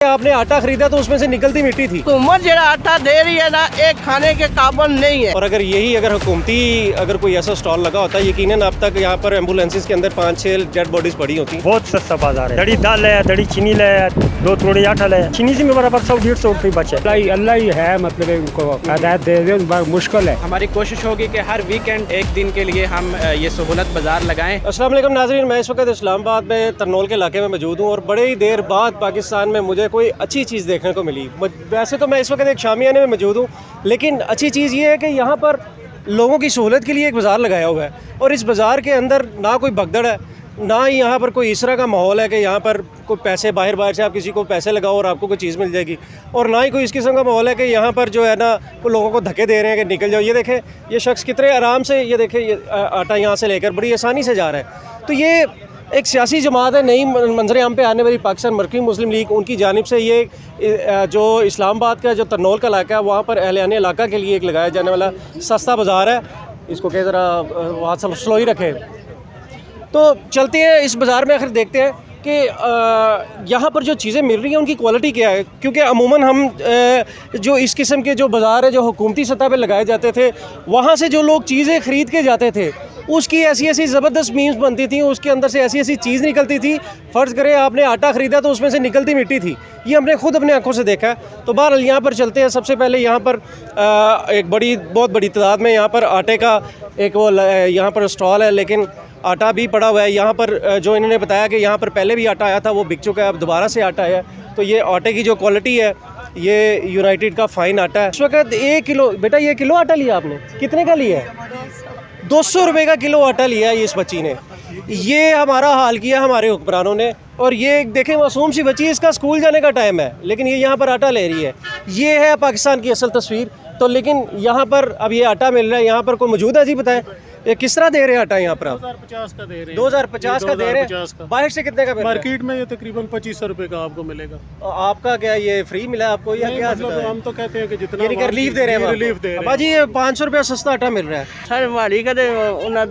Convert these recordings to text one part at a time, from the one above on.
आपने आटा खरीदा तो उसमें से निकलती मिट्टी थी। हुकूमत जो आटा दे रही है ना, एक खाने के काबिल नहीं है। और अगर हुकूमती कोई ऐसा स्टॉल लगा होता, यकीनन अब तक यहाँ पर एम्बुलेंसेस के अंदर 5-6 डेड बॉडीज पड़ी होती। बहुत सस्ता बाजार है। दड़ी दाल है, दड़ी चीनी है, 2 तोड़े आटा है। चीनी से मेरा 100-150 रुपये बचे। अल्लाह ही है, मतलब उनको हदायत दे दे, मुश्किल है। हमारी कोशिश होगी कि हर वीकेंड एक दिन के लिए हम ये सहूलत बाजार लगाएं। अस्सलाम वालेकुम नाज़रीन, मैं इस वक्त इस्लामाबाद में तरनोल के इलाके में मौजूद हूँ और बड़े ही देर बाद पाकिस्तान में मुझे कोई अच्छी चीज़ देखने को मिली। वैसे तो मैं इस वक्त एक शामियाने में मौजूद हूँ, लेकिन अच्छी चीज़ ये है कि यहाँ पर लोगों की सहूलत के लिए एक बाज़ार लगाया हुआ है और इस बाज़ार के अंदर ना कोई भगदड़ है, ना ही यहाँ पर कोई इस तरह का माहौल है कि यहाँ पर कोई पैसे बाहर से आप किसी को पैसे लगाओ और आपको कोई चीज़ मिल जाएगी, और ना ही कोई इस किस्म का माहौल है कि यहाँ पर जो है ना वो लोगों को धक्के दे रहे हैं कि निकल जाओ। ये देखें, ये शख्स कितने आराम से, ये देखें, ये आटा यहाँ से लेकर बड़ी आसानी से जा रहा है। तो ये एक सियासी जमात है, नई मंजर आम पे आने वाली पाकिस्तान मरकज़ी मुस्लिम लीग, उनकी जानिब से ये जो इस्लामाबाद का जो तरनोल का इलाका है वहाँ पर अहलियाने इलाका के लिए एक लगाया जाने वाला सस्ता बाज़ार है। इसको कह ज़रा वहाँ से स्लो ही रखें। तो चलते हैं इस बाज़ार में, आखिर देखते हैं कि यहाँ पर जो चीज़ें मिल रही हैं उनकी क्वालिटी क्या है, क्योंकि अमूमन हम जो इस किस्म के जो बाज़ार है जो हुकूमती सतह पे लगाए जाते थे, वहाँ से जो लोग चीज़ें ख़रीद के जाते थे उसकी ऐसी ज़बरदस्त मीम्स बनती थी, उसके अंदर से ऐसी चीज़ निकलती थी। फ़र्ज़ करें आपने आटा ख़रीदा तो उसमें से निकलती मिट्टी थी। ये हमने खुद अपने आंखों से देखा है। तो बहरहाल यहाँ पर चलते हैं। सबसे पहले यहाँ पर एक बहुत बड़ी तादाद में यहाँ पर आटे का एक वो यहाँ पर स्टॉल है, लेकिन आटा भी पड़ा हुआ है। यहाँ पर जो इन्होंने बताया कि यहाँ पर पहले भी आटा आया था, वो बिक चुका है, अब दोबारा से आटा आया। तो ये आटे की जो क्वालिटी है, ये यूनाइटेड का फ़ाइन आटा है। इस वक्त 1 किलो, बेटा ये किलो आटा लिया आपने, कितने का लिया है? 200 रुपये का किलो आटा लिया है इस बच्ची ने। ये हमारा हाल किया हमारे हुक्मरानों ने। और ये देखें, मासूम सी बच्ची, इसका स्कूल जाने का टाइम है लेकिन ये यहाँ पर आटा ले रही है। ये है पाकिस्तान की असल तस्वीर। तो लेकिन यहाँ पर अब ये आटा मिल रहा है, यहाँ पर कोई मौजूद है जी? बताएं ये किस तरह दे रहे हैं आटा यहाँ पर? 2050 का दे रहे हैं। 2050 का दे रहे हैं। बाहर से कितने का मिल रहा है? मार्केट में ये तकरीबन 2500 रुपए का आपको मिलेगा। आपका क्या ये फ्री मिला आपको या क्या? मतलब हम तो कहते हैं कि जितना रिलीफ दे रहे हैं। रिलीफ दे रहे हैं। बाजी ये 500 रुपया सस्ता आटा मिल रहा है। सर माड़ी कदे उन्हें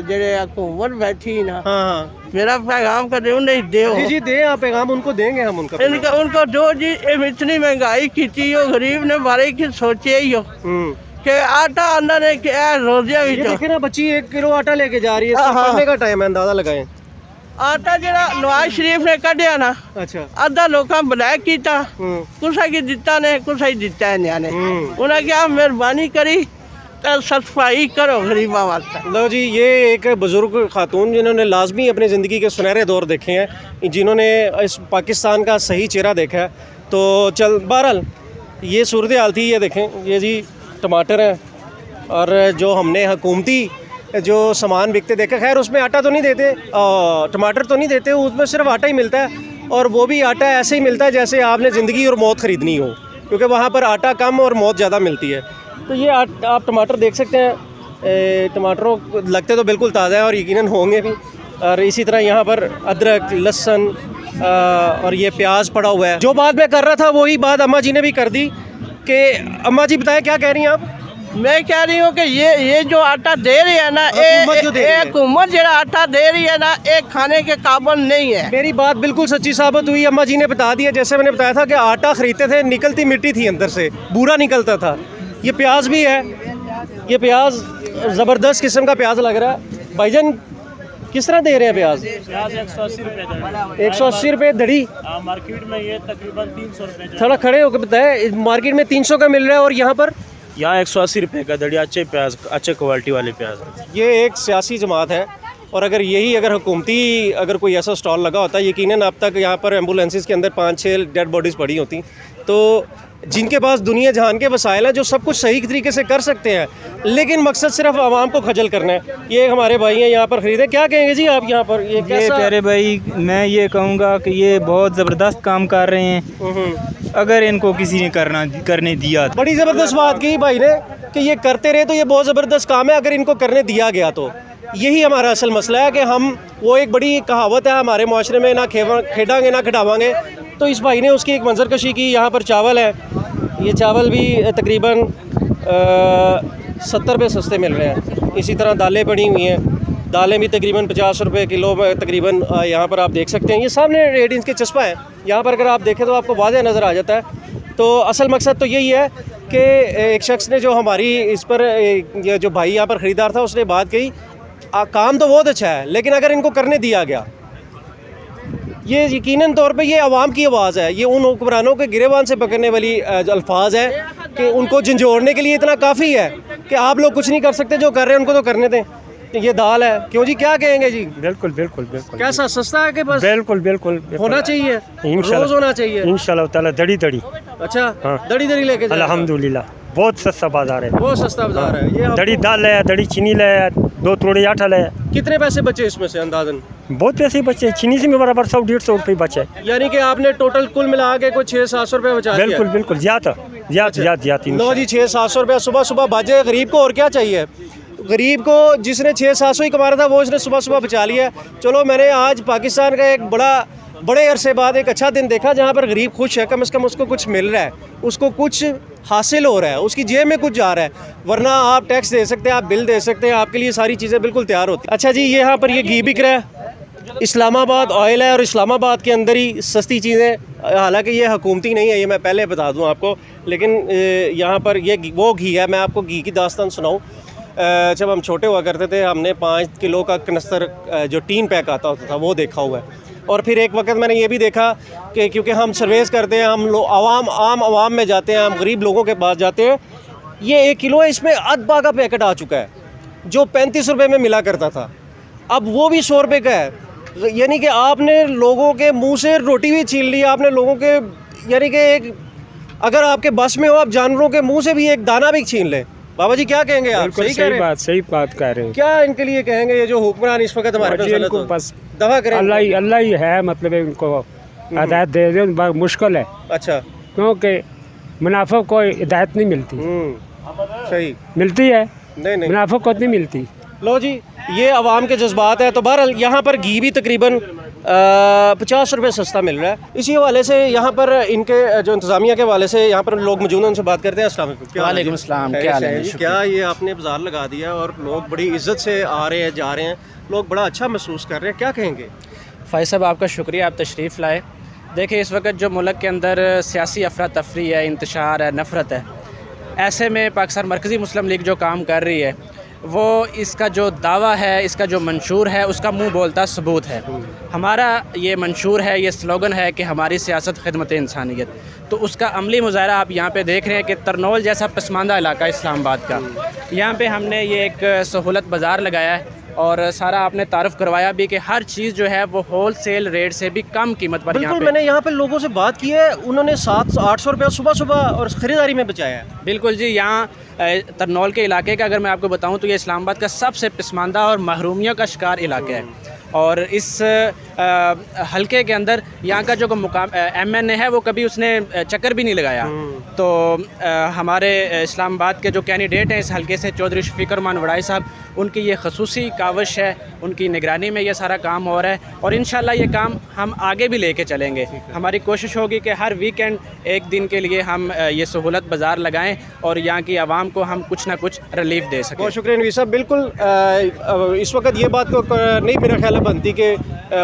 जेडे हुकूमत बैठी ना, हाँ, मेरा पैगाम कदे उन्हें दे जी दे आप पैगाम उनको देंगे हम उनका। उनको दो जी। इतनी महंगाई की हो, गरीब ने बारे की सोचे ही हो कि आटा अंदर है कि रोजिया भी देखिए ना, बच्ची 1 किलो आटा लेके जा रही है। इसका पढ़ने का टाइम है, अंदाजा लगाएं। आटा जरा नवाज शरीफ ने कढ़िया ना, अच्छा, अद्धा लोकां ब्लैक कीता, कुसा की दिता ने, कुसा ही दिता है न्याने। उन्हें क्या मेहरबानी करी तो सफाई करो गरीबा वास्ते। लो जी, ये एक बुज़ुर्ग खातून जिन्होंने लाजमी अपनी ज़िंदगी के सुनहरे दौर देखे हैं, जिन्होंने इस पाकिस्तान का सही चेहरा देखा है। तो बहरहाल ये सूरत हाल थी। ये देखें, ये जी टमाटर हैं और जो हमने हुकूमती जो सामान बिकते देखा, खैर उसमें आटा तो नहीं देते, टमाटर तो नहीं देते, उसमें सिर्फ आटा ही मिलता है। और वो भी आटा ऐसे ही मिलता है जैसे आपने ज़िंदगी और मौत ख़रीदनी हो, क्योंकि वहाँ पर आटा कम और मौत ज़्यादा मिलती है। तो ये आप टमाटर देख सकते हैं। टमाटरों लगते तो बिल्कुल ताज़ा है और यकीनन होंगे भी। और इसी तरह यहाँ पर अदरक, लहसुन और ये प्याज पड़ा हुआ है। जो बात मैं कर रहा था वही बात अम्मा जी ने भी कर दी कि अम्मा जी बताएं क्या कह रही हैं आप? मैं कह रही हूँ कि ये जो आटा दे रही है ना, हुकूमत जो आटा दे रही है ना, एक खाने के काबिल नहीं है। मेरी बात बिल्कुल सच्ची साबित हुई। अम्मा जी ने बता दिया, जैसे मैंने बताया था कि आटा खरीदते थे, निकलती मिट्टी थी, अंदर से बूरा निकलता था। ये प्याज भी है, ये प्याज ज़बरदस्त किस्म का प्याज लग रहा है। भाईजान किस तरह दे रहे हैं प्याज? 180 रुपये 180 रुपये दड़ी। मार्केट में ये तकरीबन 300 रुपये। थोड़ा खड़े होकर बताएं, मार्केट में 300 का मिल रहा है और यहाँ पर? यहाँ 180 रुपये का दड़ी। अच्छे प्याज, अच्छे क्वालिटी वाले प्याज। ये एक सियासी जमात है और अगर हुकूमती कोई ऐसा स्टॉल लगा होता, यकीनन अब तक यहाँ पर एम्बुलेंसेस के अंदर 5-6 डेड बॉडीज़ पड़ी होती। तो जिनके पास दुनिया जहान के वसाइल हैं, जो सब कुछ सही तरीके से कर सकते हैं, लेकिन मकसद सिर्फ आवाम को खजल करना है। ये हमारे भाई हैं यहाँ पर ख़रीदे। क्या कहेंगे जी आप यहाँ पर? ये प्यारे भाई, मैं ये कहूँगा कि ये बहुत ज़बरदस्त काम कर रहे हैं। अगर इनको किसी ने करने दिया, बड़ी ज़बरदस्त बात की भाई ने कि ये करते रहे तो ये बहुत ज़बरदस्त काम है। अगर इनको करने दिया गया तो यही हमारा असल मसला है कि हम, वो एक बड़ी कहावत है हमारे माशरे में, ना खेडांगे ना खिडावांगे। तो इस भाई ने उसकी एक मंजर कशी की। यहाँ पर चावल है, ये चावल भी तकरीबन 70 रुपये सस्ते मिल रहे हैं। इसी तरह दालें पड़ी हुई हैं दालें भी तकरीबन 50 रुपये किलो में तकरीबन यहाँ पर आप देख सकते हैं। ये सामने 8 इंच के चस्पा है, यहाँ पर अगर आप देखें तो आपको वाज़ेह नज़र आ जाता है। तो असल मकसद तो यही है कि एक शख्स ने जो हमारी इस पर ये जो भाई यहाँ पर ख़रीदार था उसने बात कही, काम तो बहुत अच्छा है लेकिन अगर इनको करने दिया गया, ये यकीनन तौर पे ये आवाम की आवाज़ है, ये उन हुक्मरानों के गिरेबान से पकड़ने वाली अल्फाज है कि उनको झंझोड़ने के लिए इतना काफ़ी है कि आप लोग कुछ नहीं कर सकते, जो कर रहे हैं उनको तो करने दें। ये दाल है, क्यों जी, क्या कहेंगे जी? बिल्कुल बिल्कुल बिल्कुल। कैसा सस्ता है कि बस बिल्कुल बिल्कुल होना चाहिए, रोज होना चाहिए इंशाल्लाह ताला। दड़ी दड़ी, अच्छा हाँ। दड़ी दड़ी लेके जाएगा। अल्हम्दुलिल्लाह बहुत सस्ता बाजार है, बहुत सस्ता बाजार है ये। दड़ी दाल है, दड़ी चीनी ले, 2 तोड़े आटा ले। कितने पैसे बचे इसमें से अंदाजन? बहुत पैसे बचे, चीनी से में बराबर 100-150 रुपये बचे। यानी कि आपने टोटल कुल मिला के कोई 600-700 रुपये बचा दिया। बिल्कुल बिल्कुल, ज्यादा लो जी, 600-700 रुपये सुबह सुबह बाजे। गरीब को और क्या चाहिए? गरीब को जिसने 600-700 ही कमा रहा था वो इसने सुबह सुबह बचा लिया। चलो, मैंने आज पाकिस्तान का एक बड़े अरसे बाद एक अच्छा दिन देखा जहाँ पर गरीब खुश है, कम से कम उसको कुछ मिल रहा है, उसको कुछ हासिल हो रहा है, उसकी जेब में कुछ जा रहा है। वरना आप टैक्स दे सकते हैं, आप बिल दे सकते हैं, आपके लिए सारी चीज़ें बिल्कुल तैयार होती हैं। अच्छा जी, ये यहाँ पर ये घी बिक रहा है, इस्लामाबाद ऑयल है और इस्लामाबाद के अंदर ही सस्ती चीज़ें, हालांकि ये हुकूमती नहीं है, ये मैं पहले बता दूं आपको, लेकिन यहाँ पर ये वो घी है। मैं आपको घी की दास्तान सुनाऊँ। जब हम छोटे हुआ करते थे, हमने 5 किलो का कनस्तर जो टीन पैक आता होता था वो देखा हुआ है। और फिर एक वक्त मैंने ये भी देखा कि क्योंकि हम सर्वेस करते हैं, हम लोग आम आवाम में जाते हैं, हम गरीब लोगों के पास जाते हैं, ये 1 किलो है, इसमें अदबा का पैकेट आ चुका है जो 35 रुपये में मिला करता था, अब वो भी 100 रुपये का है। यानी कि आपने लोगों के मुंह से रोटी भी छीन ली, आपने लोगों के, यानी कि एक, अगर आपके बस में हो आप जानवरों के मुंह से भी एक दाना भी छीन लें। बाबा जी क्या कहेंगे आप? सही बात कह रहे हैं। क्या इनके लिए कहेंगे, ये जो हुक्मरान इस वक्त हमारे इनको बस दवा करें? अल्लाह ही है, मतलब इनको हिदायत दे दे, बहुत मुश्किल है। अच्छा, क्योंकि मुनाफा को हिदायत नहीं मिलती। सही मिलती है, नहीं मुनाफा को नहीं मिलती। लो जी, ये अवाम के जज्बात है। तो बहरहाल यहाँ पर घी भी तकरीबन 50 रुपये सस्ता मिल रहा है। इसी हवाले से यहाँ पर इनके जो इंतज़ामिया के हवाले से यहाँ पर लोग मौजूद हैं, उनसे बात करते हैं। अस्सलाम वालेकुम। वालेकुम अस्सलाम, क्या हाल है? क्या ये आपने बाजार लगा दिया और लोग बड़ी इज्जत से आ रहे हैं, जा रहे हैं, लोग बड़ा अच्छा महसूस कर रहे हैं, क्या कहेंगे? फ़ाइज़ साहब, आपका शुक्रिया, आप तशरीफ़ लाए। देखिए, इस वक्त जो मुल्क के अंदर सियासी अफरा तफरी है, इंतशार है, नफ़रत है, ऐसे में पाकिस्तान मरकज़ी मुस्लिम लीग जो काम कर रही है, वो इसका जो दावा है, इसका जो मंशूर है, उसका मुंह बोलता सबूत है। हमारा ये मंशूर है, ये स्लोगन है कि हमारी सियासत खिदमत इंसानियत। तो उसका अमली मुज़ाहरा आप यहाँ पे देख रहे हैं कि तरनौल जैसा पसमानदा इलाका इस्लामाबाद का, यहाँ पे हमने ये एक सहूलत बाज़ार लगाया है और सारा आपने तारुफ करवाया भी कि हर चीज़ जो है वो होल सेल रेट से भी कम कीमत पर। बिल्कुल, मैंने यहाँ पे लोगों से बात की है, उन्होंने 700-800 रुपया सुबह सुबह और ख़रीदारी में बचाया है। बिल्कुल जी, यहाँ तरनौल के इलाके का अगर मैं आपको बताऊँ तो ये इस्लामाबाद का सबसे पसमानदा और महरूमियों का शिकार इलाका है। और इस हलके के अंदर यहाँ का जो मुकाम MNA है वो कभी उसने चक्कर भी नहीं लगाया। तो हमारे इस्लामाबाद के जो कैंडिडेट हैं इस हलके से, चौधरी शफीक रहमान वड़ाई साहब, उनकी ये खसूसी काविश है, उनकी निगरानी में ये सारा काम हो रहा है और इंशाल्लाह ये काम हम आगे भी लेके चलेंगे। हमारी कोशिश होगी कि हर वीकेंड एक दिन के लिए हम ये सहूलत बाज़ार लगाएं और यहाँ की आवाम को हम कुछ ना कुछ रिलीफ दे सकें। बहुत शुक्रिया नवीस साहब। बिल्कुल इस वक्त ये बात को नहीं मेरा ख्याल है बनती कि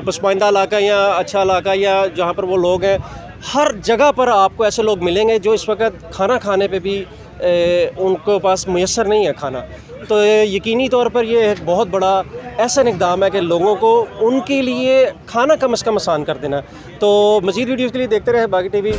पसमानदा इलाका या अच्छा इलाका या जहाँ पर वो लोग हैं, हर जगह पर आपको ऐसे लोग मिलेंगे जो इस वक्त खाना खाने पे भी उनको पास मुयस्सर नहीं है खाना। तो यकीनी तौर पर ये एक बहुत बड़ा ऐसा इक़दाम है कि लोगों को उनके लिए खाना कम से कम आसान कर देना। तो मज़ीद वीडियोज़ के लिए देखते रहे बागी TV।